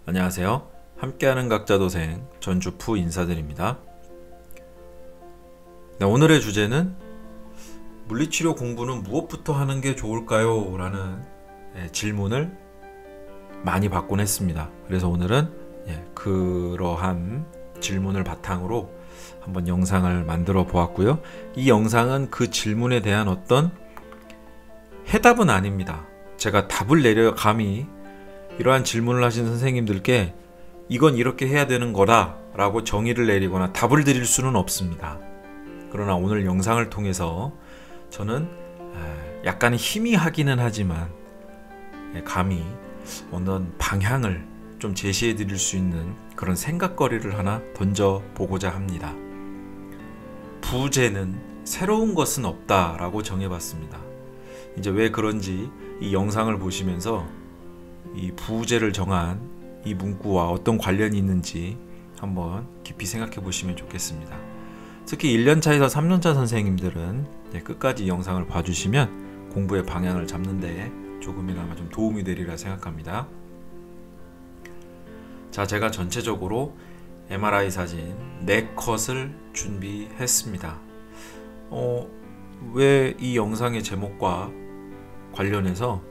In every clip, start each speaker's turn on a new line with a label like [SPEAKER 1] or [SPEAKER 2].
[SPEAKER 1] 안녕하세요. 함께하는 각자도생 전주푸 인사드립니다. 네, 오늘의 주제는 물리치료 공부는 무엇부터 하는 게 좋을까요? 라는 질문을 많이 받곤 했습니다. 그래서 오늘은 그러한 질문을 바탕으로 한번 영상을 만들어 보았고요. 이 영상은 그 질문에 대한 어떤 해답은 아닙니다. 제가 답을 내려 감히 이러한 질문을 하신 선생님들께 이건 이렇게 해야 되는 거다 라고 정의를 내리거나 답을 드릴 수는 없습니다. 그러나 오늘 영상을 통해서 저는 약간 희미하기는 하지만 감히 어떤 방향을 좀 제시해 드릴 수 있는 그런 생각거리를 하나 던져 보고자 합니다. 부재는 새로운 것은 없다 라고 정해봤습니다. 이제 왜 그런지 이 영상을 보시면서 이 부재를 정한 이 문구와 어떤 관련이 있는지 한번 깊이 생각해 보시면 좋겠습니다. 특히 1년차에서 3년차 선생님들은 끝까지 이 영상을 봐주시면 공부의 방향을 잡는 데 조금이나마 좀 도움이 되리라 생각합니다. 자, 제가 전체적으로 MRI 사진 4컷을 준비했습니다. 왜 이 영상의 제목과 관련해서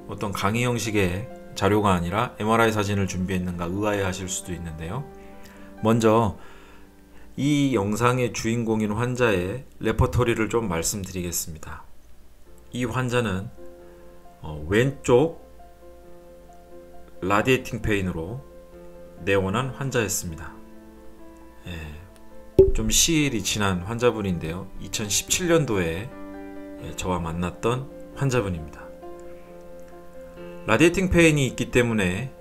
[SPEAKER 1] 어떤 강의 형식의 자료가 아니라 MRI 사진을 준비했는가 의아해하실 수도 있는데요. 먼저 이 영상의 주인공인 환자의 레퍼토리를 좀 말씀드리겠습니다. 이 환자는 왼쪽 라디에이팅 페인으로 내원한 환자였습니다. 좀 시일이 지난 환자분인데요. 2017년도에 저와 만났던 환자분입니다. 라디에이팅 페인이 있기 때문에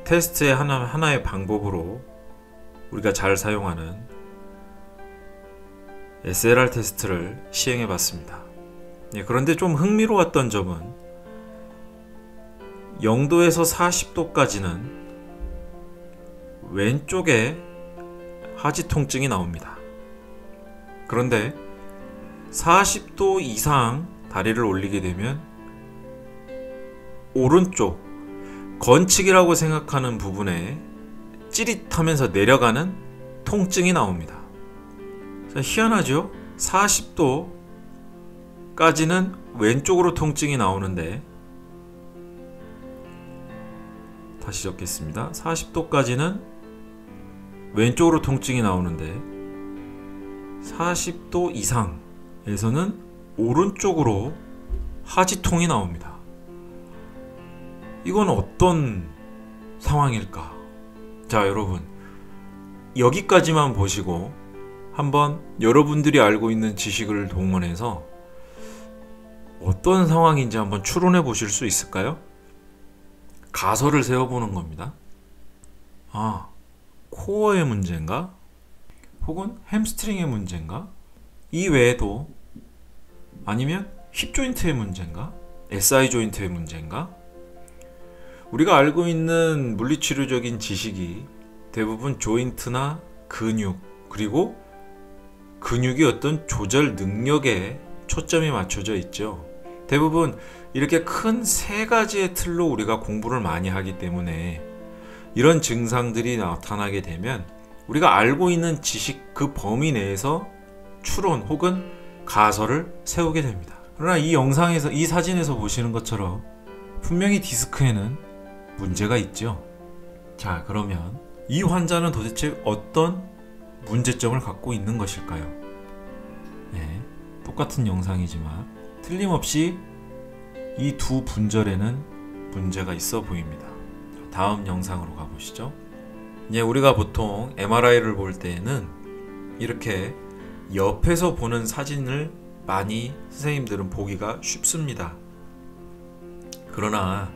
[SPEAKER 1] 테스트의 하나의 방법으로 우리가 잘 사용하는 SLR 테스트를 시행해 봤습니다. 그런데 좀 흥미로웠던 점은 0도에서 40도까지는 왼쪽에 하지 통증이 나옵니다. 그런데 40도 이상 다리를 올리게 되면 오른쪽 건칙이라고 생각하는 부분에 찌릿하면서 내려가는 통증이 나옵니다. 희한하죠? 40도까지는 왼쪽으로 통증이 나오는데, 다시 적겠습니다. 40도까지는 왼쪽으로 통증이 나오는데 40도 이상에서는 오른쪽으로 하지통이 나옵니다. 이건 어떤 상황일까? 자, 여러분, 여기까지만 보시고 한번 여러분들이 알고 있는 지식을 동원해서 어떤 상황인지 한번 추론해 보실 수 있을까요? 가설을 세워보는 겁니다. 코어의 문제인가? 혹은 햄스트링의 문제인가? 이 외에도 아니면 힙 조인트의 문제인가? SI 조인트의 문제인가? 우리가 알고 있는 물리치료적인 지식이 대부분 조인트나 근육, 그리고 근육의 어떤 조절 능력에 초점이 맞춰져 있죠. 대부분 이렇게 큰 3가지의 틀로 우리가 공부를 많이 하기 때문에 이런 증상들이 나타나게 되면 우리가 알고 있는 지식 그 범위 내에서 추론 혹은 가설을 세우게 됩니다. 그러나 이 영상에서, 이 사진에서 보시는 것처럼 분명히 디스크에는 문제가 있죠. 자, 그러면 이 환자는 도대체 어떤 문제점을 갖고 있는 것일까요? 똑같은 영상이지만 틀림없이 이 두 분절에는 문제가 있어 보입니다. 다음 영상으로 가보시죠. 우리가 보통 MRI를 볼 때에는 이렇게 옆에서 보는 사진을 많이 선생님들은 보기가 쉽습니다. 그러나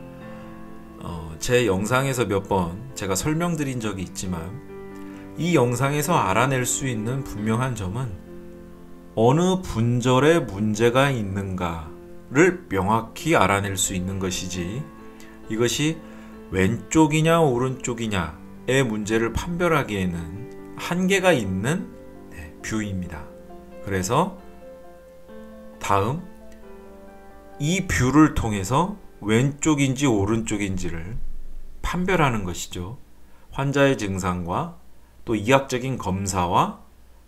[SPEAKER 1] 제 영상에서 몇 번 제가 설명드린 적이 있지만 이 영상에서 알아낼 수 있는 분명한 점은 어느 분절에 문제가 있는가를 명확히 알아낼 수 있는 것이지, 이것이 왼쪽이냐 오른쪽이냐의 문제를 판별하기에는 한계가 있는 뷰입니다. 그래서 다음 이 뷰를 통해서 왼쪽인지 오른쪽인지를 판별하는 것이죠. 환자의 증상과 또 이학적인 검사와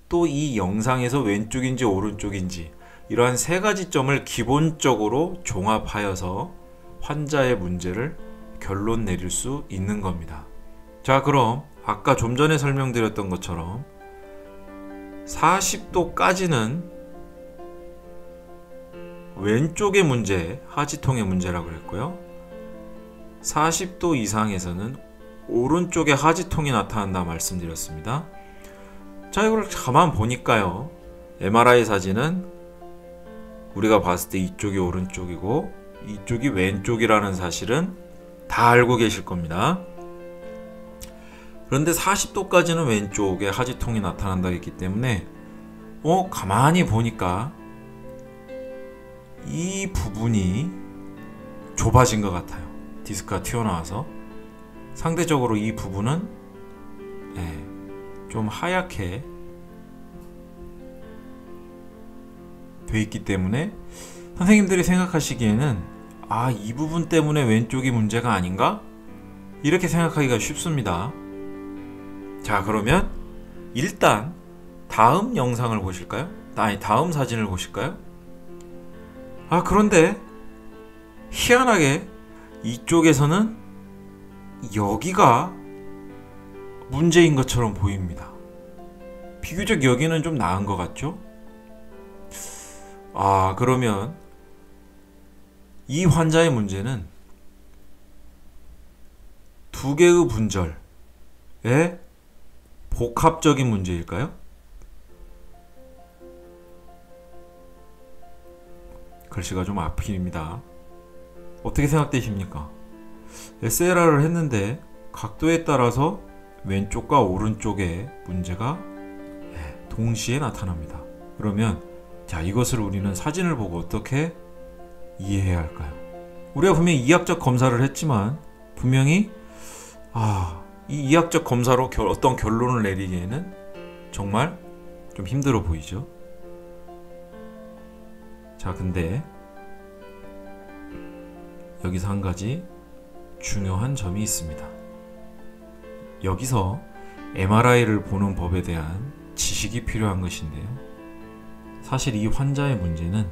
[SPEAKER 1] 또 이 영상에서 왼쪽인지 오른쪽인지 이러한 세 가지 점을 기본적으로 종합하여서 환자의 문제를 결론 내릴 수 있는 겁니다. 자, 그럼 아까 좀 전에 설명드렸던 것처럼 40도까지는 왼쪽의 문제, 하지통의 문제라고 그랬고요. 40도 이상에서는 오른쪽에 하지통이 나타난다 말씀드렸습니다. 자, 이걸 가만 보니까요. MRI 사진은 우리가 봤을 때 이쪽이 오른쪽이고 이쪽이 왼쪽이라는 사실은 다 알고 계실 겁니다. 그런데 40도까지는 왼쪽에 하지통이 나타난다 했기 때문에 가만히 보니까 이 부분이 좁아진 것 같아요. 디스크가 튀어나와서 상대적으로 이 부분은 좀 하얗게 돼 있기 때문에 선생님들이 생각하시기에는 이 부분 때문에 왼쪽이 문제가 아닌가? 이렇게 생각하기가 쉽습니다. 자, 그러면 일단 다음 영상을 보실까요? 다음 사진을 보실까요? 그런데 희한하게 이쪽에서는 여기가 문제인 것처럼 보입니다. 비교적 여기는 좀 나은 것 같죠? 그러면 이 환자의 문제는 두 개의 분절의 복합적인 문제일까요? 글씨가 좀 앞입니다. 어떻게 생각되십니까? SLR을 했는데 각도에 따라서 왼쪽과 오른쪽에 문제가 동시에 나타납니다. 그러면 이것을 우리는 사진을 보고 어떻게 이해해야 할까요? 우리가 분명히 이학적 검사를 했지만 분명히 이 이학적 검사로 어떤 결론을 내리기에는 정말 좀 힘들어 보이죠? 자, 근데 여기서 한 가지 중요한 점이 있습니다. 여기서 MRI를 보는 법에 대한 지식이 필요한 것인데요. 사실 이 환자의 문제는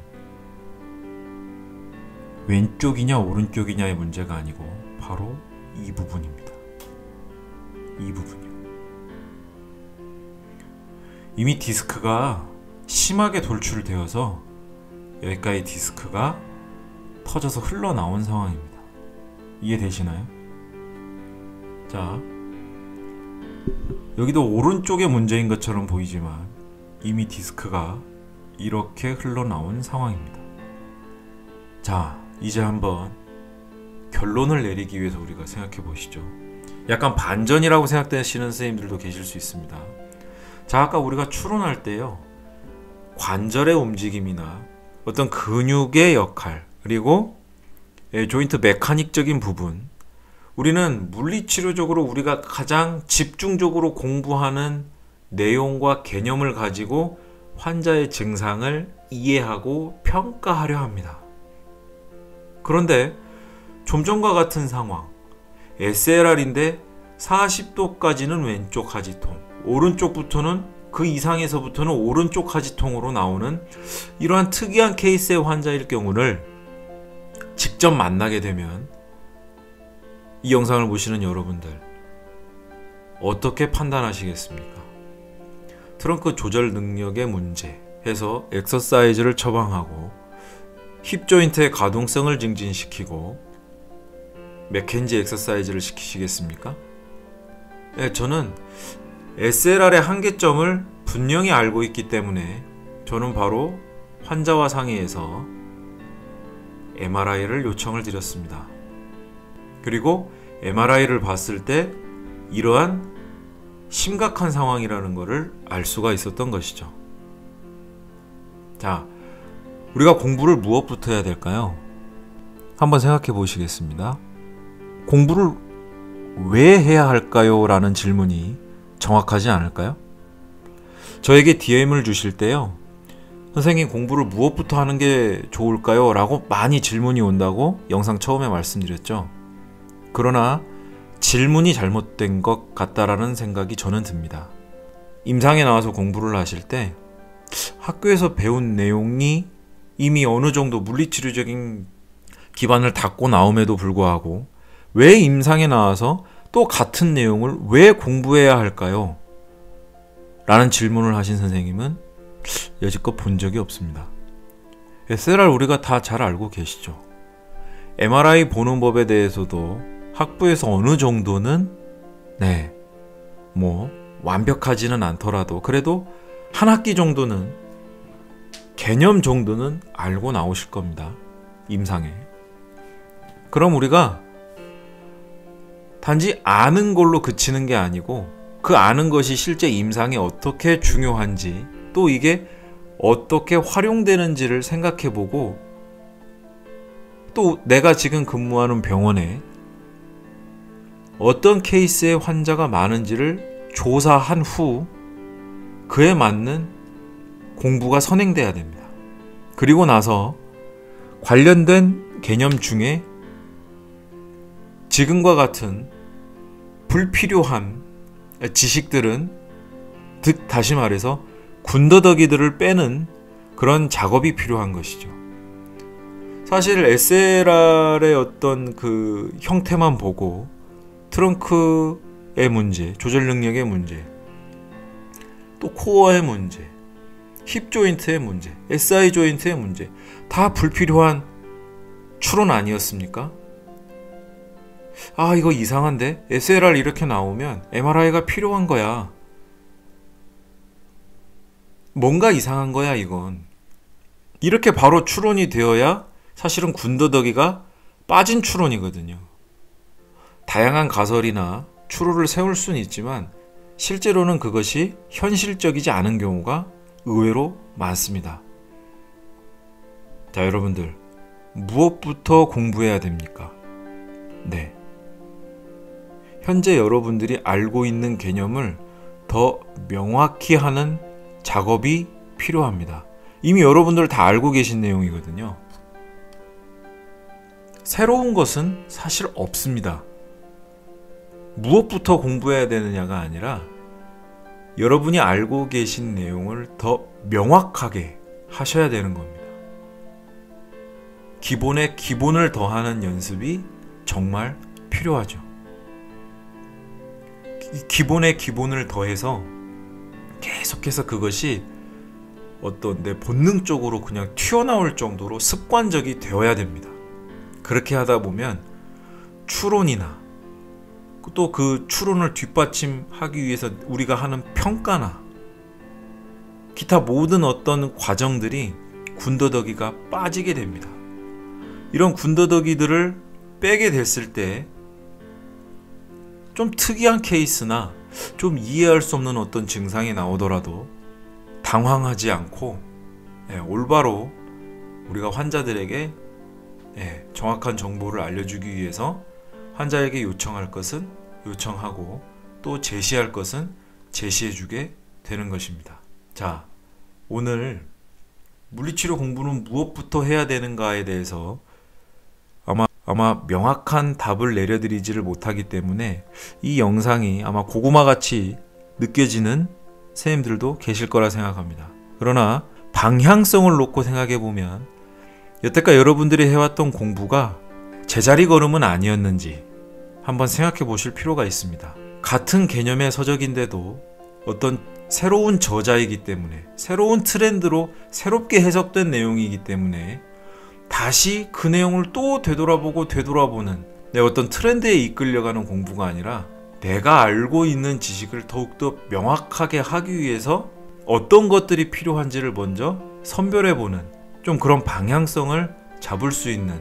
[SPEAKER 1] 왼쪽이냐 오른쪽이냐의 문제가 아니고 바로 이 부분입니다. 이 부분이요. 이미 디스크가 심하게 돌출되어서 여기까지 디스크가 터져서 흘러나온 상황입니다. 이해되시나요? 자, 여기도 오른쪽의 문제인 것처럼 보이지만 이미 디스크가 이렇게 흘러나온 상황입니다. 자, 이제 한번 결론을 내리기 위해서 우리가 생각해 보시죠. 약간 반전이라고 생각되시는 선생님들도 계실 수 있습니다. 자, 아까 우리가 추론할 때요, 관절의 움직임이나 어떤 근육의 역할, 그리고 조인트 메카닉적인 부분, 우리는 물리치료적으로 우리가 가장 집중적으로 공부하는 내용과 개념을 가지고 환자의 증상을 이해하고 평가하려 합니다. 그런데 좀 전과 같은 상황, SLR인데 40도까지는 왼쪽 하지통, 오른쪽부터는 그 이상에서부터는 오른쪽 하지통으로 나오는 이러한 특이한 케이스의 환자일 경우를 직접 만나게 되면 이 영상을 보시는 여러분들 어떻게 판단하시겠습니까? 트렁크 조절 능력의 문제 해서 엑서사이즈를 처방하고 힙 조인트의 가동성을 증진시키고 맥켄지 엑서사이즈를 시키시겠습니까? 저는 SLR의 한계점을 분명히 알고 있기 때문에 저는 바로 환자와 상의해서 MRI를 요청을 드렸습니다. 그리고 MRI를 봤을 때 이러한 심각한 상황이라는 것을 알 수가 있었던 것이죠. 자, 우리가 공부를 무엇부터 해야 될까요? 한번 생각해 보시겠습니다. 공부를 왜 해야 할까요? 라는 질문이 정확하지 않을까요? 저에게 DM을 주실 때요, 선생님 공부를 무엇부터 하는 게 좋을까요? 라고 많이 질문이 온다고 영상 처음에 말씀드렸죠. 그러나 질문이 잘못된 것 같다라는 생각이 저는 듭니다. 임상에 나와서 공부를 하실 때 학교에서 배운 내용이 이미 어느 정도 물리치료적인 기반을 닦고 나옴에도 불구하고 왜 임상에 나와서 또 같은 내용을 왜 공부해야 할까요? 라는 질문을 하신 선생님은 여지껏 본 적이 없습니다. SLR 우리가 다 잘 알고 계시죠. MRI 보는 법에 대해서도 학부에서 어느 정도는 완벽하지는 않더라도 그래도 한 학기 정도는 개념 정도는 알고 나오실 겁니다. 임상에. 그럼 우리가 단지 아는 걸로 그치는 게 아니고 그 아는 것이 실제 임상에 어떻게 중요한지 또 이게 어떻게 활용되는지를 생각해보고 또 내가 지금 근무하는 병원에 어떤 케이스의 환자가 많은지를 조사한 후 그에 맞는 공부가 선행돼야 됩니다. 그리고 나서 관련된 개념 중에 지금과 같은 불필요한 지식들은 즉 다시 말해서 군더더기들을 빼는 그런 작업이 필요한 것이죠. 사실 SLR의 어떤 그 형태만 보고 트렁크의 문제, 조절 능력의 문제, 또 코어의 문제, 힙 조인트의 문제, SI 조인트의 문제 다 불필요한 추론 아니었습니까? 아, 이거 이상한데? SLR 이렇게 나오면 MRI가 필요한 거야. 뭔가 이상한 거야, 이건. 이렇게 바로 추론이 되어야 사실은 군더더기가 빠진 추론이거든요. 다양한 가설이나 추론을 세울 수는 있지만 실제로는 그것이 현실적이지 않은 경우가 의외로 많습니다. 자, 여러분들, 무엇부터 공부해야 됩니까? 네. 현재 여러분들이 알고 있는 개념을 더 명확히 하는 작업이 필요합니다. 이미 여러분들 다 알고 계신 내용이거든요. 새로운 것은 사실 없습니다. 무엇부터 공부해야 되느냐가 아니라 여러분이 알고 계신 내용을 더 명확하게 하셔야 되는 겁니다. 기본에 기본을 더하는 연습이 정말 필요하죠. 기본에 기본을 더해서 계속해서 그것이 어떤 내 본능적으로 그냥 튀어나올 정도로 습관적이 되어야 됩니다. 그렇게 하다 보면 추론이나 또 그 추론을 뒷받침하기 위해서 우리가 하는 평가나 기타 모든 어떤 과정들이 군더더기가 빠지게 됩니다. 이런 군더더기들을 빼게 됐을 때 좀 특이한 케이스나 좀 이해할 수 없는 어떤 증상이 나오더라도 당황하지 않고 올바로 우리가 환자들에게 정확한 정보를 알려주기 위해서 환자에게 요청할 것은 요청하고 또 제시할 것은 제시해주게 되는 것입니다. 자, 오늘 물리치료 공부는 무엇부터 해야 되는가에 대해서 아마 명확한 답을 내려드리지를 못하기 때문에 이 영상이 아마 고구마같이 느껴지는 선생님들도 계실 거라 생각합니다. 그러나 방향성을 놓고 생각해보면 여태까지 여러분들이 해왔던 공부가 제자리 걸음은 아니었는지 한번 생각해 보실 필요가 있습니다. 같은 개념의 서적인데도 어떤 새로운 저자이기 때문에 새로운 트렌드로 새롭게 해석된 내용이기 때문에 다시 그 내용을 또 되돌아보는 내 어떤 트렌드에 이끌려가는 공부가 아니라 내가 알고 있는 지식을 더욱더 명확하게 하기 위해서 어떤 것들이 필요한지를 먼저 선별해보는 좀 그런 방향성을 잡을 수 있는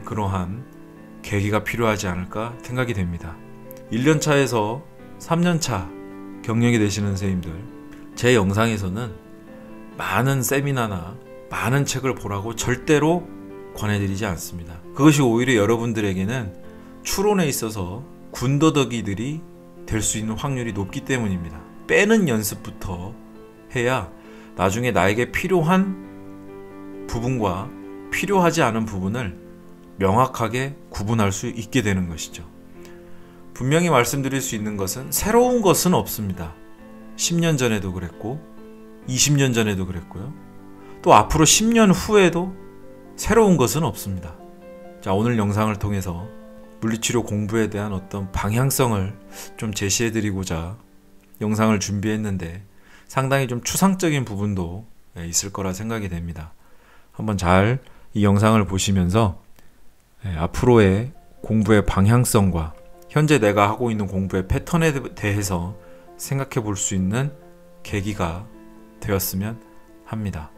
[SPEAKER 1] 그러한 계기가 필요하지 않을까 생각이 됩니다. 1년차에서 3년차 경력이 되시는 선생님들, 제 영상에서는 많은 세미나나 많은 책을 보라고 절대로 권해드리지 않습니다. 그것이 오히려 여러분들에게는 추론에 있어서 군더더기들이 될 수 있는 확률이 높기 때문입니다. 빼는 연습부터 해야 나중에 나에게 필요한 부분과 필요하지 않은 부분을 명확하게 구분할 수 있게 되는 것이죠. 분명히 말씀드릴 수 있는 것은 새로운 것은 없습니다. 10년 전에도 그랬고 20년 전에도 그랬고요. 또 앞으로 10년 후에도 새로운 것은 없습니다. 자, 오늘 영상을 통해서 물리치료 공부에 대한 어떤 방향성을 좀 제시해드리고자 영상을 준비했는데 상당히 좀 추상적인 부분도 있을 거라 생각이 됩니다. 한번 잘 이 영상을 보시면서 앞으로의 공부의 방향성과 현재 내가 하고 있는 공부의 패턴에 대해서 생각해 볼 수 있는 계기가 되었으면 합니다.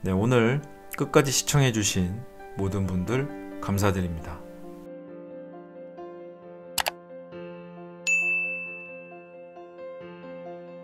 [SPEAKER 1] 네, 오늘 끝까지 시청해 주신 모든 분들 감사드립니다.